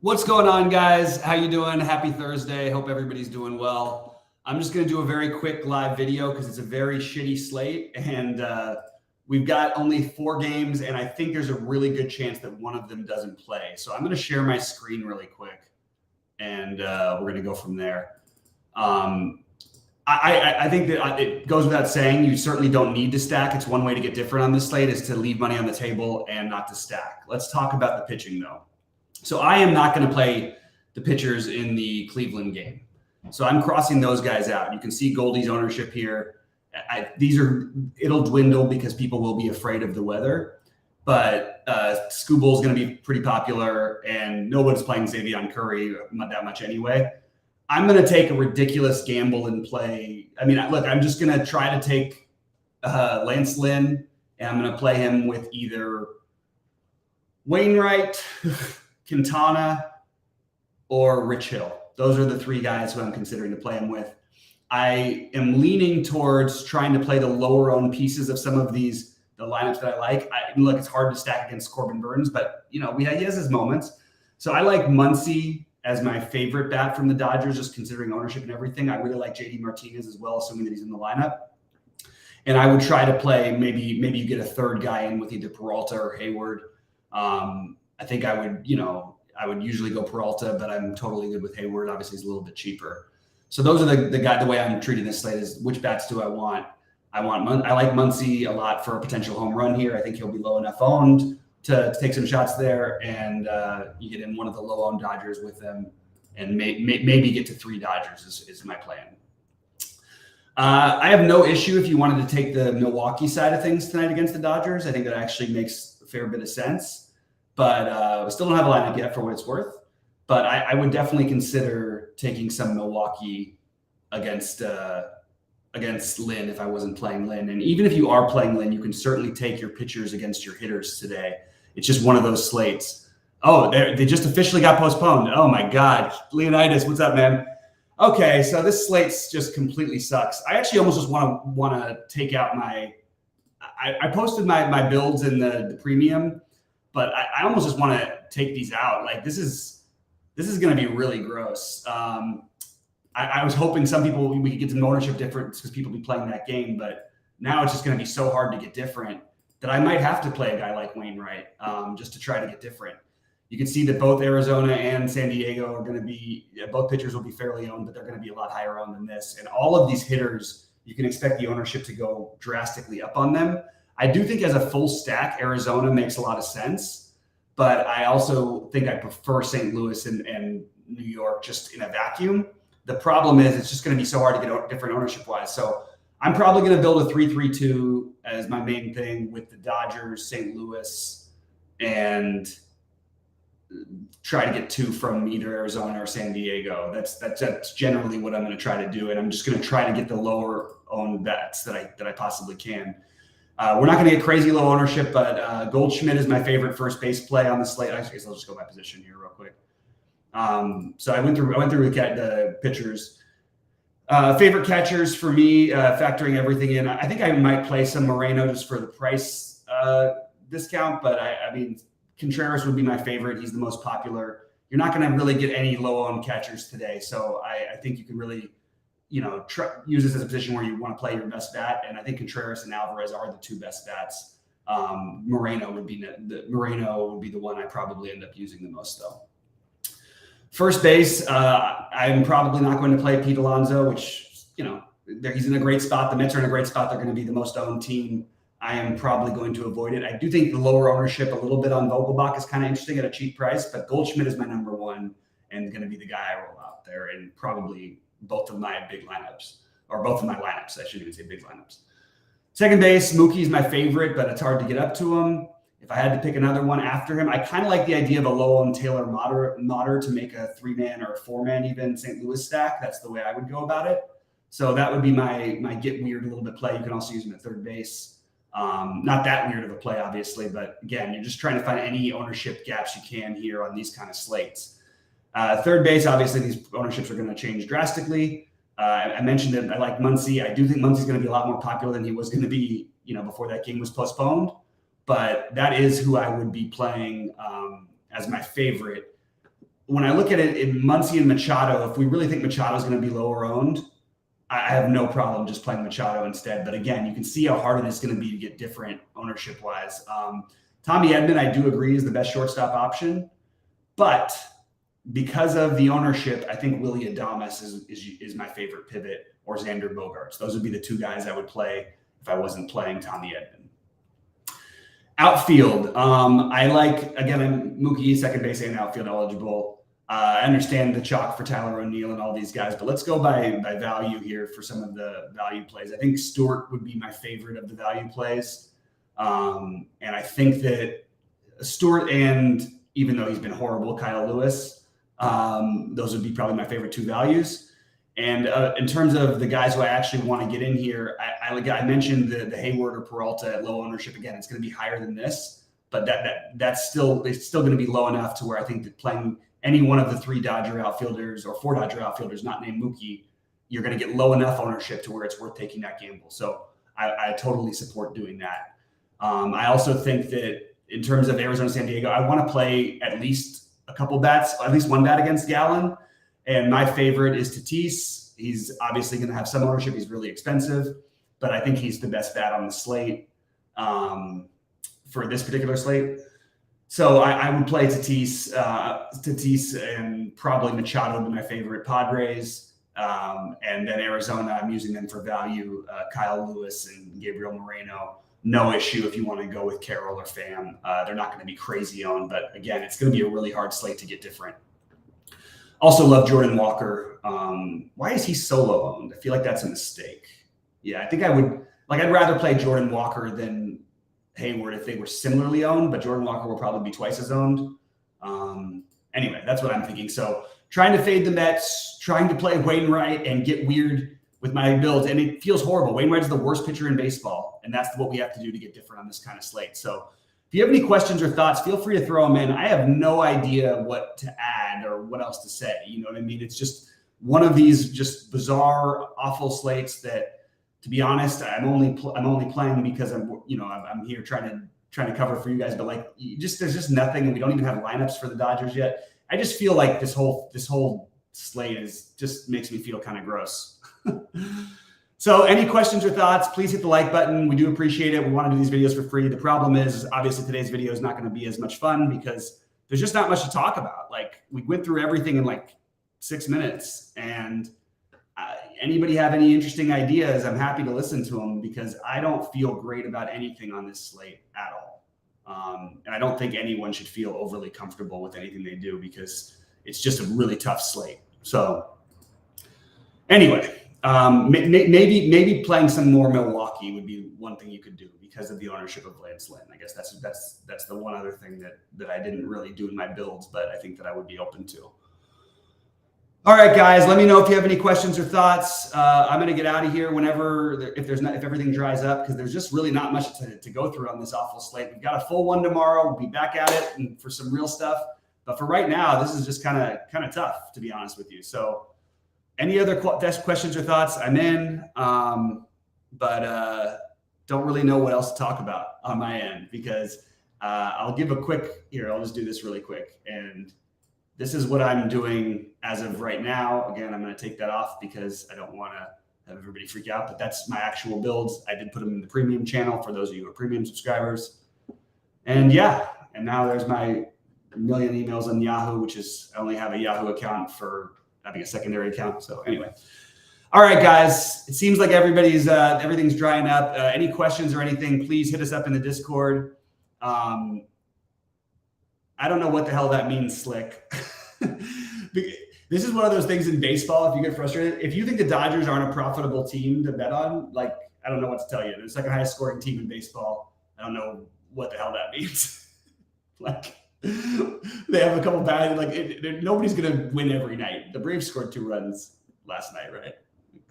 What's going on, guys? How you doing? Happy Thursday. Hope everybody's doing well. I'm just going to do a very quick live video because it's a very shitty slate, and we've got only 4 games, and I think there's a really good chance that one of them doesn't play. So I'm going to share my screen really quick, and we're going to go from there. I think that it goes without saying, you certainly don't need to stack. It's one way to get different on this slate is to leave money on the table and not to stack. Let's talk about the pitching, though. So I am not going to play the pitchers in the Cleveland game. So I'm crossing those guys out. You can see Goldie's ownership here. It'll dwindle because people will be afraid of the weather. But Scooble's going to be pretty popular, and nobody's playing Xavier Curry not that much anyway. I'm going to take a ridiculous gamble and play. I mean, look, I'm just going to try to take Lance Lynn, and I'm going to play him with either Wainwright, Quintana, or Rich Hill. Those are the 3 guys who I'm considering to play him with. I am leaning towards trying to play the lower owned pieces of some of the lineups that I like. Look, it's hard to stack against Corbin Burns, but he has his moments. So I like Muncy as my favorite bat from the Dodgers, just considering ownership and everything. I really like JD Martinez as well, assuming that he's in the lineup. And I would try to play, maybe you get a third guy in with either Peralta or Hayward. I think I would usually go Peralta, but I'm totally good with Hayward. Obviously, he's a little bit cheaper. So those are the way I'm treating this slate is which bats do I want? I like Muncy a lot for a potential home run here. I think he'll be low enough owned to take some shots there, and you get in one of the low owned Dodgers with them, and maybe get to 3 Dodgers is my plan. I have no issue if you wanted to take the Milwaukee side of things tonight against the Dodgers. I think that actually makes a fair bit of sense. But we still don't have a lineup yet for what it's worth. But I would definitely consider taking some Milwaukee against Lynn if I wasn't playing Lynn. And even if you are playing Lynn, you can certainly take your pitchers against your hitters today. It's just one of those slates. Oh, they just officially got postponed. Oh, my God. Leonidas, what's up, man? Okay, so this slate's just completely sucks. I actually almost just want to take out my – I posted my builds in the premium, but I almost just want to take these out. Like this is going to be really gross. I was hoping we could get some ownership difference because people be playing that game, but now it's just going to be so hard to get different that I might have to play a guy like Wainwright just to try to get different. You can see that both Arizona and San Diego are going to be both pitchers will be fairly owned, but they're going to be a lot higher owned than this. And all of these hitters, you can expect the ownership to go drastically up on them. I do think as a full stack, Arizona makes a lot of sense, but I also think I prefer St. Louis and New York just in a vacuum. The problem is it's just going to be so hard to get different ownership-wise. So I'm probably going to build a 3-3-2 as my main thing with the Dodgers, St. Louis, and try to get 2 from either Arizona or San Diego. That's generally what I'm going to try to do, and I'm just going to try to get the lower-owned bets that I possibly can. We're not going to get crazy low ownership, but Goldschmidt is my favorite first base play on the slate. I guess I'll just go by position here real quick. So I went through the pitchers. Favorite catchers for me, factoring everything in. I think I might play some Moreno just for the price discount, but I mean Contreras would be my favorite. He's the most popular. You're not going to really get any low-owned catchers today, so I think you can really use this as a position where you want to play your best bat, and I think Contreras and Alvarez are the 2 best bats. Moreno would be the one I probably end up using the most, though. First base, I'm probably not going to play Pete Alonso, which he's in a great spot. The Mets are in a great spot. They're going to be the most owned team. I am probably going to avoid it. I do think the lower ownership a little bit on Vogelbach is kind of interesting at a cheap price, but Goldschmidt is my number 1 and going to be the guy I roll out there, and probably both of my big lineups, or both of my lineups. I shouldn't even say big lineups. Second base, Mookie is my favorite, but it's hard to get up to him. If I had to pick another one after him, I kind of like the idea of a low-owned Taylor Motter to make a 3-man or a 4-man even St. Louis stack. That's the way I would go about it. So that would be my get weird a little bit play. You can also use him at third base. Not that weird of a play, obviously, but again, you're just trying to find any ownership gaps you can here on these kind of slates. Third base, obviously, these ownerships are going to change drastically. I mentioned that I like Muncy. I do think Muncy's going to be a lot more popular than he was going to be, before that game was postponed. But that is who I would be playing as my favorite. when I look at it in Muncy and Machado, if we really think Machado is going to be lower owned, I have no problem just playing Machado instead. But again, you can see how hard it is going to be to get different ownership wise. Tommy Edman, I do agree, is the best shortstop option, but because of the ownership, I think Willy Adames is my favorite pivot, or Xander Bogaerts. Those would be the two guys I would play if I wasn't playing Tommy Edman. Outfield, I like, again, Mookie, second base and outfield eligible. I understand the chalk for Tyler O'Neill and all these guys, but let's go by value here for some of the value plays. I think Stewart would be my favorite of the value plays. And I think that Stewart, and even though he's been horrible, Kyle Lewis, those would be probably my favorite two values. And in terms of the guys who I actually want to get in here, I mentioned the Hayward or Peralta at low ownership. Again, it's going to be higher than this, but it's still going to be low enough to where I think that playing any one of the three Dodger outfielders or four Dodger outfielders not named Mookie, you're going to get low enough ownership to where it's worth taking that gamble. So I totally support doing that. I also think that in terms of Arizona, San Diego, I want to play at least a couple bats, at least one bat against Gallen. And my favorite is Tatis. He's obviously going to have some ownership. He's really expensive, but I think he's the best bat on the slate for this particular slate. So I would play Tatis and probably Machado would be my favorite. Padres, and then Arizona, I'm using them for value. Kyle Lewis and Gabriel Moreno, no issue if you want to go with Carroll or Pham. They're not going to be crazy owned, but again, it's going to be a really hard slate to get different. Also love Jordan Walker. Why is he solo owned? I feel like that's a mistake. Yeah, I think I'd rather play Jordan Walker than Hayward if they were similarly owned, but Jordan Walker will probably be twice as owned. Anyway, that's what I'm thinking. So trying to fade the Mets, trying to play Wainwright and get weird with my builds. And it feels horrible. Wainwright's the worst pitcher in baseball. And that's what we have to do to get different on this kind of slate. So if you have any questions or thoughts, feel free to throw them in. I have no idea what to add or what else to say. You know what I mean? It's just one of these just bizarre, awful slates that, to be honest, I'm only playing because I'm here trying to cover for you guys. But like, there's just nothing, and we don't even have lineups for the Dodgers yet. I just feel like this whole slate just makes me feel kind of gross. So any questions or thoughts, please hit the like button. We do appreciate it. We want to do these videos for free. The problem is obviously today's video is not going to be as much fun because there's just not much to talk about. Like, we went through everything in like 6 minutes, and anybody have any interesting ideas, I'm happy to listen to them, because I don't feel great about anything on this slate at all. And I don't think anyone should feel overly comfortable with anything they do, because it's just a really tough slate. So anyway, maybe playing some more Milwaukee would be one thing you could do because of the ownership of Lance Lynn. I guess that's the one other thing that I didn't really do in my builds, but I think that I would be open to. All right, guys, let me know if you have any questions or thoughts. I'm going to get out of here if everything dries up, because there's just really not much to go through on this awful slate. We've got a full one tomorrow. We'll be back at it and for some real stuff. But for right now, this is just kind of tough, to be honest with you. So any other questions or thoughts, I'm in. But don't really know what else to talk about on my end, because I'll give I'll just do this really quick. And this is what I'm doing as of right now. Again, I'm going to take that off because I don't want to have everybody freak out, but that's my actual builds. I did put them in the premium channel for those of you who are premium subscribers. And yeah, and now there's my million emails on Yahoo, which is, I only have a Yahoo account for having a secondary account. So anyway, all right, guys, it seems like everything's drying up. Any questions or anything, please hit us up in the Discord. I don't know what the hell that means, Slick. This is one of those things in baseball. If you get frustrated, if you think the Dodgers aren't a profitable team to bet on, like, I don't know what to tell you. They're the second highest scoring team in baseball. I don't know what the hell that means. Like, they have a couple bad, nobody's going to win every night. The Braves scored 2 runs last night, right?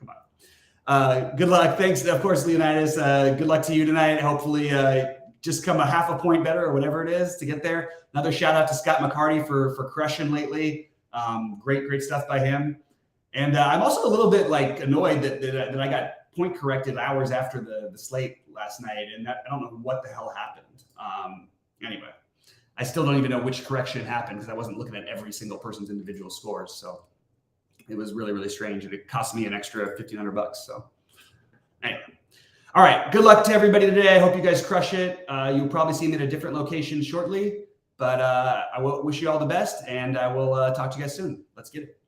Come on. Good luck. Thanks. Of course, Leonidas, good luck to you tonight. Hopefully, just come a half a point better or whatever it is to get there. Another shout out to Scott McCarty for crushing lately. Great stuff by him. And I'm also a little bit annoyed that I got point corrected hours after the slate last night, and I don't know what the hell happened. Anyway, I still don't even know which correction happened because I wasn't looking at every single person's individual scores. So it was really, really strange. And it cost me an extra $1,500. So anyway. All right. Good luck to everybody today. I hope you guys crush it. You'll probably see me at a different location shortly, but I will wish you all the best, and I will talk to you guys soon. Let's get it.